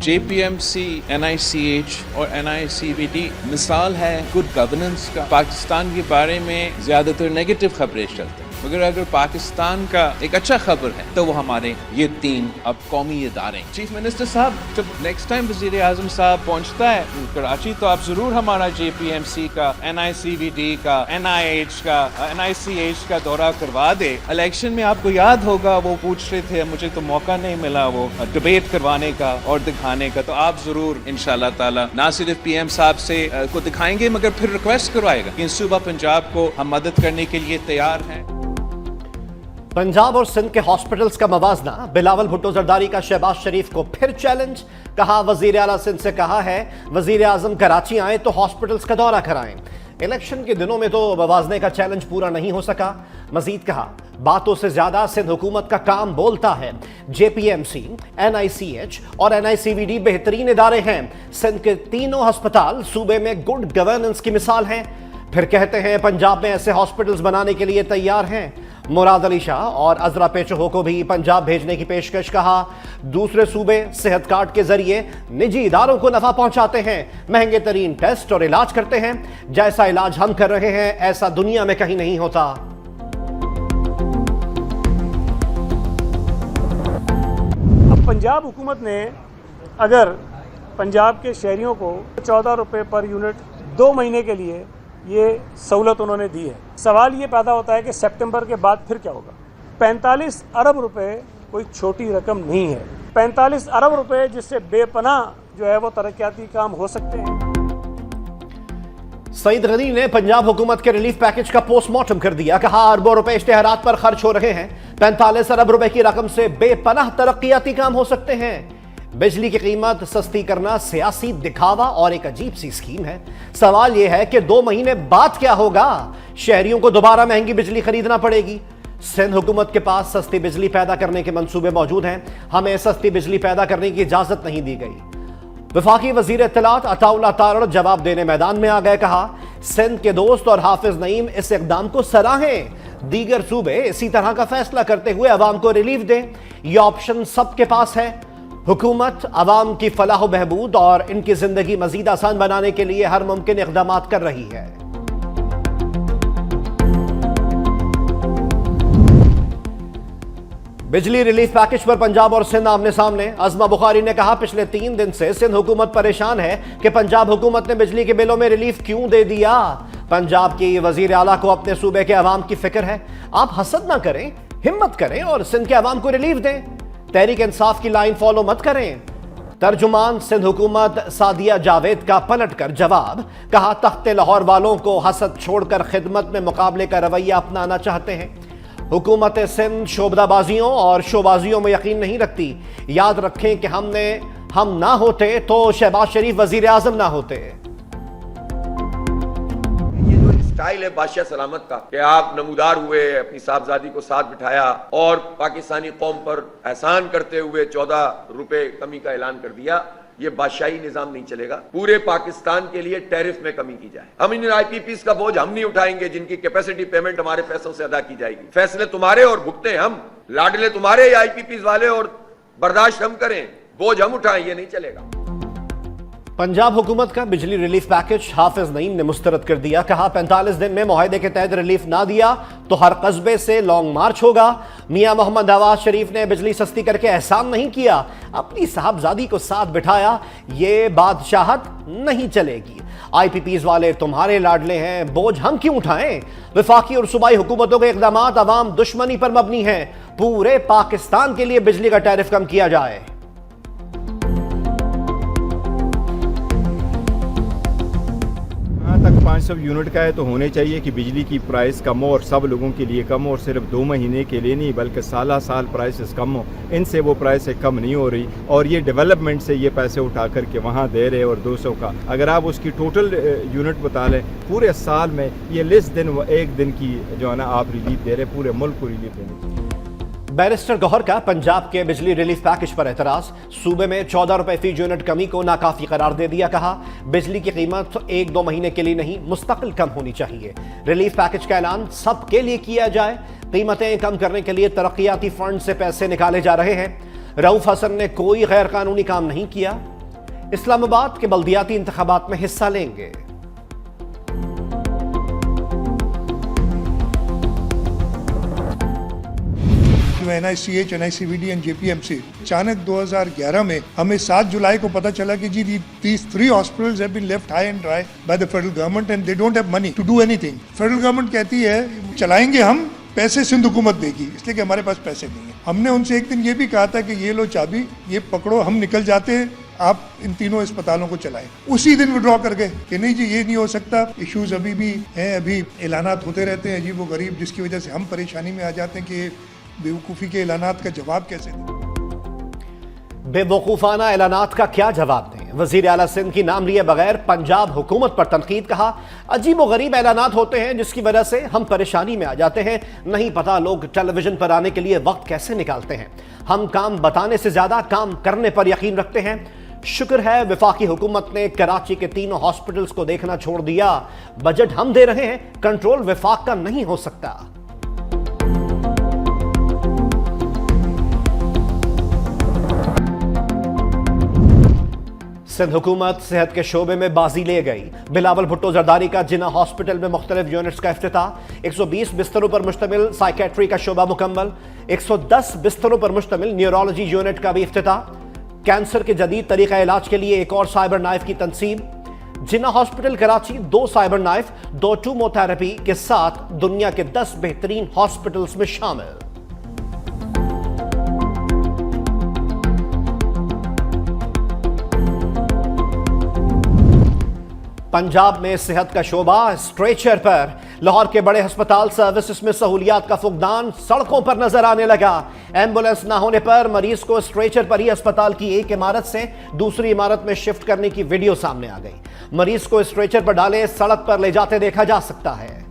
JPMC, NICH और NICVD मिसाल है गुड गवर्नेंस का। पाकिस्तान के बारे में ज़्यादातर नेगेटिव खबरें चलती हैं, मगर अगर पाकिस्तान का एक अच्छा खबर है तो वो हमारे ये 3 अब कौमी इदारे। चीफ मिनिस्टर साहब जब नेक्स्ट टाइम वज़ीर आज़म साहब पहुंचता है कराची तो आप ज़रूर हमारा JPMC का, NICVD का, NIH का, NICH का दौरा करवा दे। इलेक्शन में आपको याद होगा वो पूछ रहे थे, मुझे तो मौका नहीं मिला वो डिबेट करवाने का और दिखाने का, तो आप ज़रूर इंशाल्लाह ताला ना सिर्फ PM साहब से को दिखाएंगे मगर फिर रिक्वेस्ट करवाएगा कि सूबा पंजाब को हम मदद करने के लिए तैयार हैं। पंजाब और सिंध के हॉस्पिटल्स का मवाजना, बिलावल भुट्टो जरदारी का शहबाज शरीफ को फिर चैलेंज। कहा वजीर आला सिंध से कहा है वजीर आजम कराची आए तो हॉस्पिटल्स का दौरा कराएं। इलेक्शन के दिनों में तो मवाजने का चैलेंज पूरा नहीं हो सका। मजीद कहा बातों से ज्यादा सिंध हुकूमत का काम बोलता है। JPMC, NICH और NICVD बेहतरीन इदारे हैं। सिंध के तीनों अस्पताल सूबे में गुड गवर्नेंस की मिसाल हैं। फिर कहते हैं पंजाब में ऐसे हॉस्पिटल्स बनाने के लिए तैयार हैं। मुराद अली शाह और अजरा पेचहो को भी पंजाब भेजने की पेशकश। कहा दूसरे सूबे सेहत कार्ड के जरिए निजी इदारों को नफा पहुंचाते हैं, महंगे तरीन टेस्ट और इलाज करते हैं। जैसा इलाज हम कर रहे हैं ऐसा दुनिया में कहीं नहीं होता। अब पंजाब हुकूमत ने अगर पंजाब के शहरियों को 14 रुपये पर यूनिट 2 महीने के लिए ये सहूलत उन्होंने दी है, सवाल ये पैदा होता है कि सितंबर के बाद फिर क्या होगा। 45 अरब रुपए कोई छोटी रकम नहीं है। 45 अरब रुपए जिससे बेपनाह जो है वो तरक्याती काम हो सकते हैं। सईद गनी ने पंजाब हुकूमत के रिलीफ पैकेज का पोस्टमार्टम कर दिया। कहा अरबों रुपए इश्तेहारात पर खर्च हो रहे हैं। 45 अरब रुपए की रकम से बेपनाह तरक्याती काम हो सकते हैं। बिजली की कीमत सस्ती करना सियासी दिखावा और एक अजीब सी स्कीम है। सवाल यह है कि 2 महीने बाद क्या होगा। शहरियों को दोबारा महंगी बिजली खरीदना पड़ेगी। सिंध हुकूमत के पास सस्ती बिजली पैदा करने के मंसूबे मौजूद हैं, हमें सस्ती बिजली पैदा करने की इजाजत नहीं दी गई। वफाकी वजीर इत्तलात अताउल्लाह तारड़ जवाब देने मैदान में आ गए। कहा सिंध के दोस्त और हाफिज नईम इस इकदाम को सराहें। दीगर सूबे इसी तरह का फैसला करते हुए अवाम को रिलीफ दें। यह ऑप्शन सबके पास है। हुकूमत अवाम की फलाह बहबूद और इनकी जिंदगी मजीद आसान बनाने के लिए हर मुमकिन इक़दाम कर रही है। बिजली रिलीफ पैकेज पर पंजाब और सिंध आमने सामने। अज़मा बुखारी ने कहा पिछले 3 दिन से सिंध हुकूमत परेशान है कि पंजाब हुकूमत ने बिजली के बिलों में रिलीफ क्यों दे दिया। पंजाब की वजीर आला को अपने सूबे के अवाम की फिक्र है। आप हसद ना करें, हिम्मत करें और सिंध के अवाम को रिलीफ दें। तहरीक इंसाफ की लाइन फॉलो मत करें। तर्जुमान सिंध हुकूमत सादिया जावेद का पलटकर जवाब। कहा तख्ते लाहौर वालों को हसद छोड़कर खिदमत में मुकाबले का रवैया अपनाना चाहते हैं। हुकूमत सिंध शोबदाबाजियों और शोबाजियों में यकीन नहीं रखती। याद रखें कि हम ना होते तो शहबाज शरीफ वजीर आजम ना होते। स्टाइल है बादशाह सलामत का कि आप नमूदार हुए, अपनी साहबजादी को साथ बिठाया और पाकिस्तानी कौम पर एहसान करते हुए 14 रुपए कमी का ऐलान कर दिया। ये बादशाही निजाम नहीं चलेगा। पूरे पाकिस्तान के लिए टैरिफ में कमी की जाए। हम इन IPPs का बोझ हम नहीं उठाएंगे जिनकी कैपेसिटी पेमेंट हमारे पैसों से अदा की जाएगी। फैसले तुम्हारे और भुगते हम, लाडले तुम्हारे IPPs वाले और बर्दाश्त हम करें, बोझ हम उठाएं, ये नहीं चलेगा। पंजाब हुकूमत का बिजली रिलीफ पैकेज हाफिज नईम ने मुस्तरद कर दिया। कहा 45 दिन में मुआहदे के तहत रिलीफ ना दिया तो हर कस्बे से लॉन्ग मार्च होगा। मियां मोहम्मद नवाज शरीफ ने बिजली सस्ती करके एहसान नहीं किया, अपनी साहबजादी को साथ बिठाया। ये बादशाहत नहीं चलेगी। IPPs वाले तुम्हारे लाडले हैं, बोझ हम क्यों उठाएं। वफाकी और सूबाई हुकूमतों के इकदाम अवाम दुश्मनी पर मबनी हैं। पूरे पाकिस्तान के लिए बिजली का टैरिफ कम किया जाए। 500 यूनिट का है तो होने चाहिए कि बिजली की प्राइस कम हो और सब लोगों के लिए कम हो और सिर्फ 2 महीने के लिए नहीं बल्कि साल प्राइसेस कम हो। इनसे वो प्राइसें कम नहीं हो रही और ये डेवलपमेंट से ये पैसे उठा करके वहाँ दे रहे और 200 का अगर आप उसकी टोटल यूनिट बता लें पूरे साल में ये लेस दिन 1 दिन की जो है ना आप रिलीफ दे रहे, पूरे मुल्क को रिलीफ देने चाहिए। बैरिस्टर गौहर का पंजाब के बिजली रिलीफ पैकेज पर एतराज। सूबे में 14 रुपए फी यूनिट कमी को नाकाफी करार दे दिया। कहा बिजली की कीमत 1-2 महीने के लिए नहीं मुस्तकिल कम होनी चाहिए। रिलीफ पैकेज का ऐलान सबके लिए किया जाए। कीमतें कम करने के लिए तरक्याती फंड से पैसे निकाले जा रहे हैं। रऊफ हसन ने कोई गैर कानूनी काम नहीं किया। इस्लामाबाद के बल्दियाती इंतखाबात में हिस्सा लेंगे। NICH, NICVD and JPMC अचानक 2011 में हमें 7 जुलाई को पता चला कि जी these 3 hospitals have been left high and dry by the federal government and they don't have money to do anything. Federal government कहती है चलाएंगे हम, पैसे सिंध हुकूमत देगी, इसलिए कि हमारे पास पैसे नहीं है। हमने उनसे एक दिन ये भी कहा था कि ये लो चाबी, ये पकड़ो, हम निकल जाते हैं, आप इन तीनों अस्पतालों को चलाएं। उसी दिन विड्रॉ कर गए कि नहीं जी ये नहीं हो सकता, इश्यूज अभी भी हैं, अभी ऐलानात होते रहते हैं अजीब व गरीब, जिसकी वजह से हम परेशानी में आ जाते हैं कि बेवकूफ़ी के ऐलानात का जवाब कैसे दें। बेवकूफाना ऐलानात का क्या जवाब दें? वजीर आला सिंध की नाम लिए बगैर पंजाब हुकूमत पर तनकीद। कहा अजीब व गरीब ऐलानात होते हैं जिसकी वजह से हम परेशानी में आ जाते हैं। नहीं पता लोग टेलीविजन पर आने के लिए वक्त कैसे निकालते हैं। हम काम बताने से ज्यादा काम करने पर यकीन रखते हैं। शुक्र है वफाकी हुकूमत ने कराची के तीनों हॉस्पिटल्स को देखना छोड़ दिया। बजट हम दे रहे हैं, कंट्रोल वफाक का नहीं हो सकता। सिंध हुकूमत सेहत के शोबे में बाजी ले गई। बिलावल भुट्टो जरदारी का जिन्ना हॉस्पिटल में मुख्तलिफ यूनिट्स का इफ्तिताह। 120 बिस्तरों पर मुश्तमिल साइकेट्री का शोबा मुकम्मल। 110 बिस्तरों पर मुश्तमिल न्यूरोलॉजी यूनिट का भी इफ्तिताह। कैंसर के जदीद तरीका इलाज के लिए एक और साइबर नाइफ की तंसीब। जिन्ना हॉस्पिटल कराची 2 साइबर नाइफ, 2 टूमोथेरेपी के साथ दुनिया के 10 बेहतरीन हॉस्पिटल्स में शामिल। पंजाब में सेहत का शोबा स्ट्रेचर पर। लाहौर के बड़े अस्पताल सर्विसेज में सहूलियात का फुकदान सड़कों पर नजर आने लगा। एम्बुलेंस ना होने पर मरीज को स्ट्रेचर पर ही अस्पताल की एक इमारत से दूसरी इमारत में शिफ्ट करने की वीडियो सामने आ गई। मरीज को स्ट्रेचर पर डाले सड़क पर ले जाते देखा जा सकता है।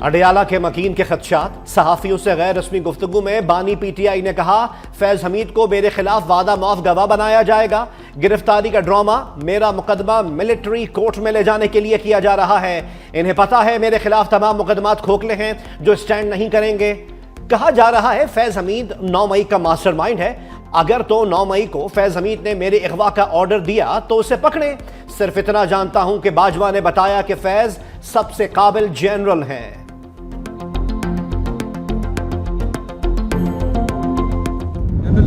अडियाला के मकीन के खदशात। सहाफियों से गैर रस्मी गुफ्तगू में बानी PTI ने कहा फैज हमीद को मेरे खिलाफ वादा माफ गवाह बनाया जाएगा। गिरफ्तारी का ड्रामा मेरा मुकदमा मिलिट्री कोर्ट में ले जाने के लिए किया जा रहा है। इन्हें पता है मेरे खिलाफ तमाम मुकदमात खोखले हैं जो स्टैंड नहीं करेंगे। कहा जा रहा है फैज हमीद 9 मई का मास्टरमाइंड है। अगर तो 9 मई को फैज हमीद ने मेरे अगवा का ऑर्डर दिया तो उसे पकड़े। सिर्फ इतना जानता हूं कि बाजवा ने बताया कि फैज सबसे काबिल जनरल हैं।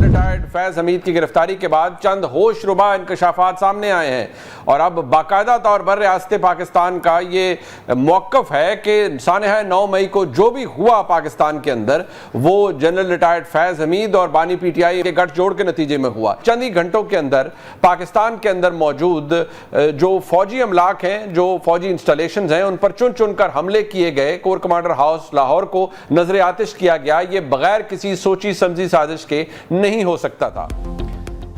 रिटायर्ड फैज हमीद की गिरफ्तारी के बाद चंद होशरुबा इंकशाफात सामने आए हैं और अब बाकायदा तौर पर रियासत पाकिस्तान का ये मौक़िफ़ है कि सानहा 9 मई को जो भी हुआ पाकिस्तान के अंदर वो जनरल रिटायर्ड फैज हमीद और बानी PTI के गठजोड़ के नतीजे में हुआ। चंद ही घंटों के अंदर पाकिस्तान के अंदर मौजूद जो फौजी अमलाक हैं, जो फौजी इंस्टॉलेशन हैं, उन पर चुन चुन कर हमले किए गए। कोर कमांडर हाउस लाहौर को नजर आतिश किया गया। ये बगैर किसी सोची समझी साजिश के नहीं हो सकता था।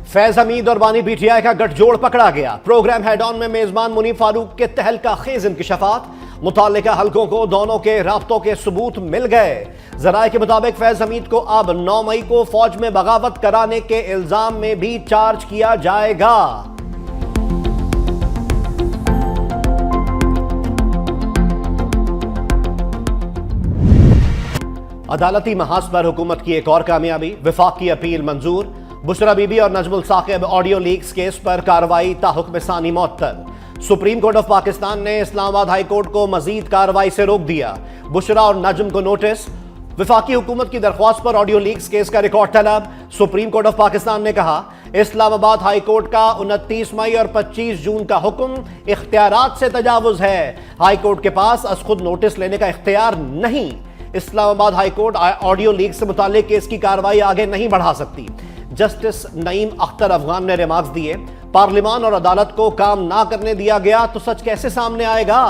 फैज हमीद और बानी PTI का गठजोड़ पकड़ा गया। प्रोग्राम हेड ऑन में मेजबान मुनीफ फारूक के तहलका खेज इंकशाफात। मुताल्लिका हलकों को दोनों के राब्तों के सबूत मिल गए। जराए के मुताबिक फैज हमीद को अब 9 मई को फौज में बगावत कराने के इल्जाम में भी चार्ज किया जाएगा। अदालती महाज पर हुकूमत की एक और कामयाबी। वफाक की अपील मंजूर। बुशरा बीबी और Najmul Saqib audio leaks case पर कार्रवाई ताहुक्म सानी मअतल। सुप्रीम कोर्ट ऑफ पाकिस्तान ने इस्लामाबाद हाई कोर्ट को मजीद कार्रवाई से रोक दिया। बुशरा और नजम को नोटिस। वफाकी हुकूमत की दरख्वास्त पर ऑडियो लीक्स केस का रिकॉर्ड तलब। सुप्रीम कोर्ट ऑफ पाकिस्तान ने कहा इस्लामाबाद हाई कोर्ट का 29 मई और 25 जून का हुक्म इख्तियारात से तजावुज है। हाई कोर्ट के पास अज खुद नोटिस लेने का इख्तियार नहीं। Islamabad high court audio leak से मुताल्लिक केस की कार्रवाई आगे नहीं बढ़ा सकती। जस्टिस नईम अख्तर अफगान ने रिमार्क्स दिए पार्लिमान और अदालत को काम ना करने दिया गया तो सच कैसे सामने आएगा।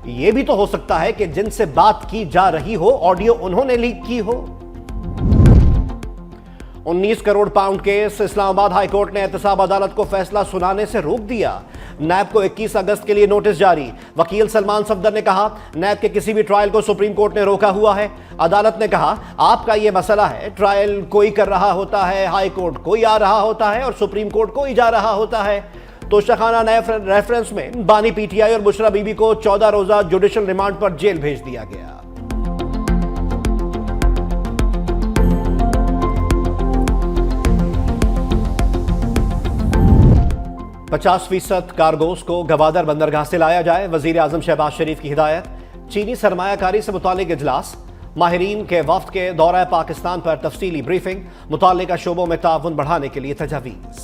यह भी तो हो सकता है कि जिनसे बात की जा रही हो ऑडियो उन्होंने लीक की हो। 19 crore pound case. Islamabad high court ने एहतसाब अदालत को फैसला सुनाने से रोक दिया। नैब को 21 अगस्त के लिए नोटिस जारी। वकील सलमान सफदर ने कहा नैब के किसी भी ट्रायल को सुप्रीम कोर्ट ने रोका हुआ है। अदालत ने कहा आपका यह मसला है, ट्रायल कोई कर रहा होता है, हाई कोर्ट कोई आ रहा होता है और सुप्रीम कोर्ट कोई जा रहा होता है। तोशाखाना नए रेफरेंस में बानी PTI और बुशरा बीबी को 14 रोजा जुडिशल रिमांड पर जेल भेज दिया गया। 50% कार्गोस को गवादर बंदरगाह से लाया जाए, वजीर आजम शहबाज शरीफ की हिदायत। चीनी सरमायाकारी से मुतालिक इजलास, माहिरीन के वफ्द के दौरा पाकिस्तान पर तफसीली ब्रीफिंग, मुतालिका शोबों में ताउन बढ़ाने के लिए तजावीज़।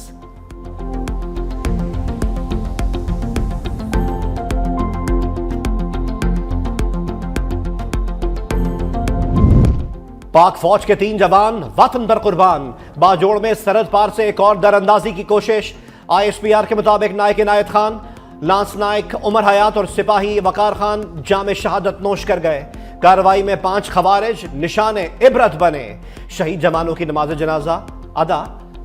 पाक फौज के 3 जवान वतन पर कुर्बान, बाजोड़ में सरहद पार से एक और दरअंदाजी की कोशिश। ISPR के मुताबिक नायक इनायत खान, लांस नायक उमर हयात और सिपाही वकार खान जाम शहादत नोश कर गए। कार्रवाई में 5 खवारिज निशाने इबरत बने। शहीद जवानों की नमाज जनाजा अदा,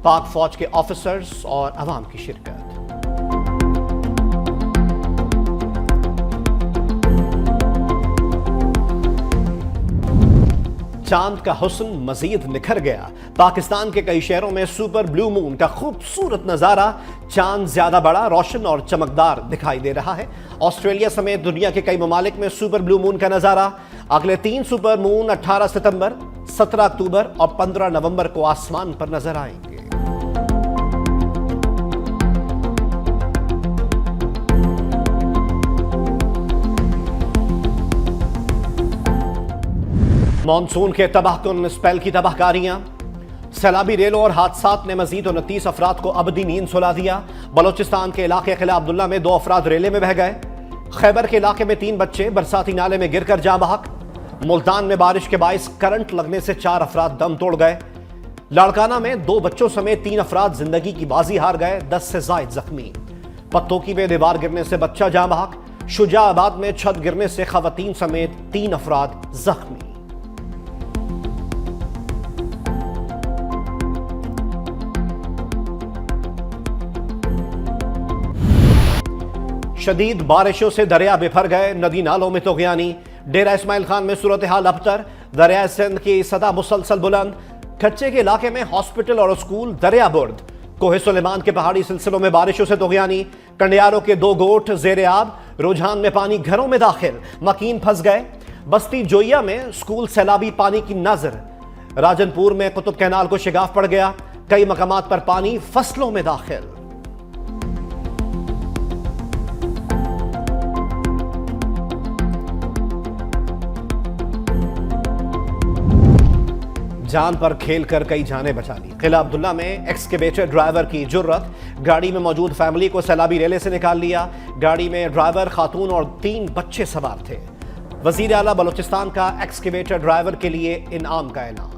पाक फौज के ऑफिसर्स और अवाम की शिरकत। चांद का हुस्न मजीद निखर गया, पाकिस्तान के कई शहरों में सुपर ब्लू मून का खूबसूरत नजारा। चांद ज्यादा बड़ा, रोशन और चमकदार दिखाई दे रहा है। ऑस्ट्रेलिया समेत दुनिया के कई ममालिक में सुपर ब्लू मून का नजारा। अगले 3 सुपर मून 18 सितंबर, 17 अक्टूबर और 15 नवंबर को आसमान पर नजर आएंगे। मॉनसून के तबाहकुन स्पेल की तबाहकारियां, सैलाबी रेलों और हादसात ने मजीद 29 अफराद को अबदी नींद सुला दिया। बलोचिस्तान के इलाके किला अब्दुल्ला में 2 अफराद रेले में बह गए। खैबर के इलाके में 3 बच्चे बरसाती नाले में गिरकर जाँ बहक। मुल्तान में बारिश के बाइस करंट लगने से 4 अफराद दम तोड़ गए। लाड़काना में 2 बच्चों समेत 3 अफराद जिंदगी की बाजी हार गए, 10 से जायद जख्मी। पत्तोकी में दीवार गिरने से बच्चा जाँ बहक। शुजाआबाद में छत गिरने से खवातीन समेत 3 अफराद जख्मी। शदीद बारिशों से दरिया बिफर गए, नदी नालों में तोगयानी। डेरा इस्माइल खान में सूरत हाल अबतर, दरिया सिंध की सतह मुसलसल बुलंद। खच्चे के इलाके में हॉस्पिटल और स्कूल दरिया बुर्द। कोहे सुलेमान के पहाड़ी सिलसिलों में बारिशों से तोगयानी। कंडियारों के 2 गोट जेर आब, रुझान में पानी घरों में दाखिल, मकीन फंस गए। बस्ती जोइया में स्कूल सैलाबी पानी की नजर। राजनपुर में कुतुब कैनाल को शिगाफ पड़ गया, कई मकामात पर पानी फसलों में दाखिल। जान पर खेलकर कई जानें बचा ली। किला अब्दुल्ला में एक्सकेवेटर ड्राइवर की जुर्रत, गाड़ी में मौजूद फैमिली को सैलाबी रेले से निकाल लिया। गाड़ी में ड्राइवर, खातून और 3 बच्चे सवार थे। वजीर आला बलोचिस्तान का एक्सकेवेटर ड्राइवर के लिए इनाम का ऐलान।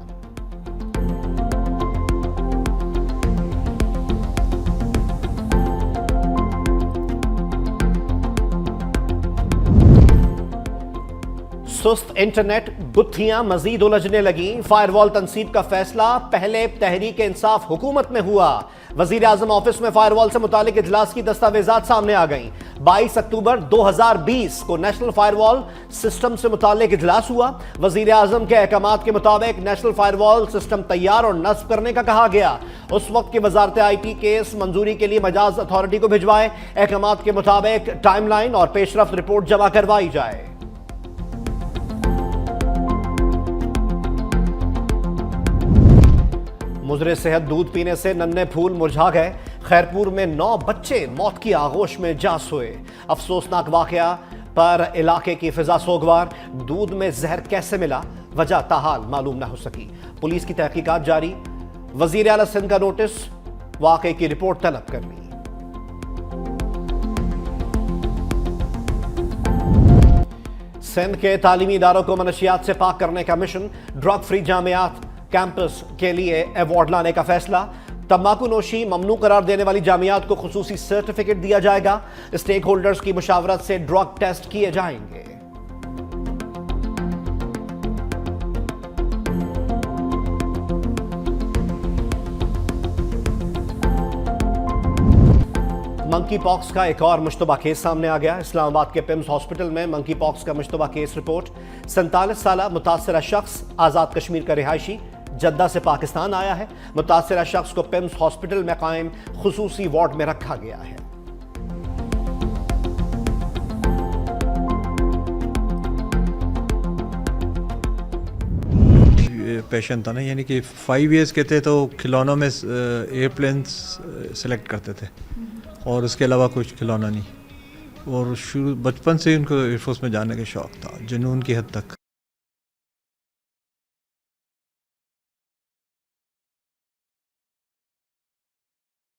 सुस्त इंटरनेट, गुत्थियां मजीद उलझने लगी। फायरवॉल तनसीब का फैसला पहले तहरीक इंसाफ हुकूमत में हुआ। वजीर आजम ऑफिस में फायरवॉल से मुतालिक इजलास की दस्तावेजात सामने आ गई। 22 अक्टूबर 2020 को नेशनल फायरवॉल सिस्टम से मुतालिक इजलास हुआ। वजीर आजम के अहकामात के मुताबिक नेशनल फायरवॉल सिस्टम तैयार और नस्ब करने का कहा गया। उस वक्त की वजारत IT केस मंजूरी के लिए मजाज अथॉरिटी को भिजवाए। अहकामात के मुताबिक टाइमलाइन और पेशरफ्त रिपोर्ट जमा करवाई जाए। मुजरे सेहत दूध पीने से नन्हे फूल मुरझा गए। खैरपुर में 9 बच्चे मौत की आगोश में जा सोए। अफसोसनाक वाकया पर इलाके की फिजा सोगवार। दूध में जहर कैसे मिला, वजह ताहाल मालूम न हो सकी। पुलिस की तहकीकात जारी। वजीर आला सिंध का नोटिस, वाकये की रिपोर्ट तलब करनी। सिंध के तालीमी इदारों को मनशियात से पाक करने का मिशन। ड्रग फ्री जामियात कैंपस के लिए अवार्ड लाने का फैसला। तंबाकू नोशी ममनू करार देने वाली जामियात को खुसूसी सर्टिफिकेट दिया जाएगा। स्टेक होल्डर्स की मुशावरत से ड्रग टेस्ट किए जाएंगे। मंकी पॉक्स का एक और मुश्तबा केस सामने आ गया। इस्लामाबाद के पिम्स हॉस्पिटल में मंकी पॉक्स का मुश्तबा केस रिपोर्ट। 47 साला मुतासरा शख्स आज़ाद कश्मीर का रिहायशी जद्दा से पाकिस्तान आया है। मुतासरा शख्स को पिम्स हॉस्पिटल में कायम खुसूसी वार्ड में रखा गया है। पैशन था ना, यानी कि 5 इयर्स के थे तो खिलौनों में एयरप्लेन्स सेलेक्ट करते थे और उसके अलावा कुछ खिलौना नहीं। और शुरू बचपन से ही उनको एयरफोर्स में जाने का शौक़ था, जुनून की हद तक।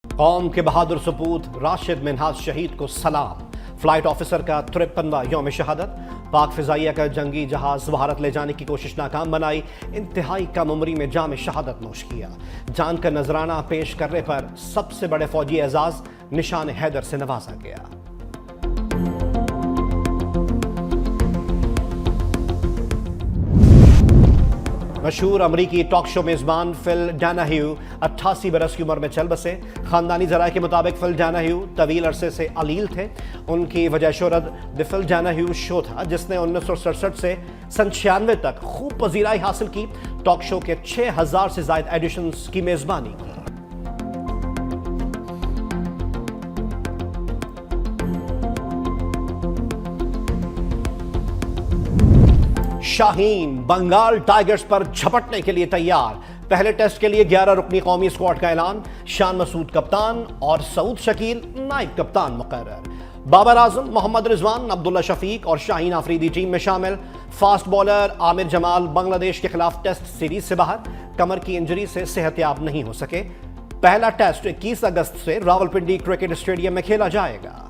कौम के बहादुर सपूत राशिद मिन्हाज शहीद को सलाम। फ्लाइट ऑफिसर का 53वां यौम शहादत। पाक फिजाइया का जंगी जहाज भारत ले जाने की कोशिश नाकाम बनाई। इंतहाई कम उम्री में जाम शहादत नोश किया। जान का नजराना पेश करने पर सबसे बड़े फौजी एजाज निशान हैदर से नवाजा गया। मशहूर अमरीकी टॉक शो मेजबान फिल डैनाह्यू 88 बरस की उम्र में चल बसे। खानदानी जराये के मुताबिक फिल डैनाह्यू तवील अरसे से अलील थे। उनकी वजह शोहरत द फिल डैनाह्यू शो था, जिसने 1967 से 96 तक खूब पजीराई हासिल की। टॉक शो के 6000 से ज्यादा एडिशंस की मेजबानी की। शाहीन बंगाल टाइगर्स पर झपटने के लिए तैयार। पहले टेस्ट के लिए 11 रुकनी कौमी स्क्वाड का ऐलान। शान मसूद कप्तान और सऊद शकील नायब कप्तान मुकर्रर। बाबर आजम, मोहम्मद रिजवान, अब्दुल्ला शफीक और शाहीन आफरीदी टीम में शामिल। फास्ट बॉलर आमिर जमाल बांग्लादेश के खिलाफ टेस्ट सीरीज से बाहर, कमर की इंजरी से सेहतयाब नहीं हो सके। पहला टेस्ट 21 अगस्त से रावलपिंडी क्रिकेट स्टेडियम में खेला जाएगा।